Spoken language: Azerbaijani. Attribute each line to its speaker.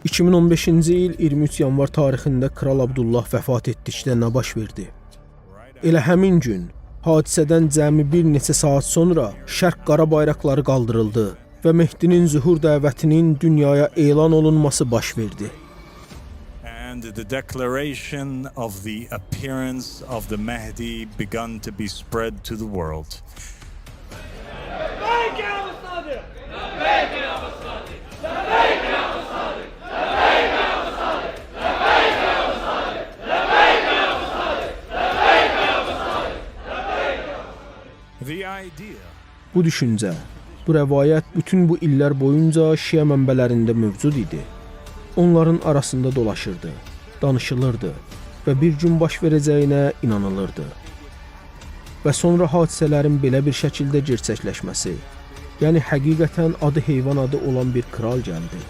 Speaker 1: 2015-ci il 23 yanvar tarixində Kral Abdullah vəfat etdikdə nə baş verdi? Elə həmin gün hadisədən cəmi bir neçə saat sonra Şərq qara bayraqları qaldırıldı və Mehdinin zühur dəvətinin dünyaya elan olunması baş verdi.
Speaker 2: And the declaration of the appearance of the Mahdi began to be spread to the world. The idea.
Speaker 1: Bu düşüncə, bu rəvayət bütün bu illər boyunca Şiə mənbələrində mövcud idi. Onların arasında dolaşırdı, danışılırdı və bir gün baş verəcəyinə inanılırdı. Və sonra hadisələrin belə bir şəkildə gerçəkləşməsi, yəni həqiqətən adı heyvan adı olan bir kral gəldi.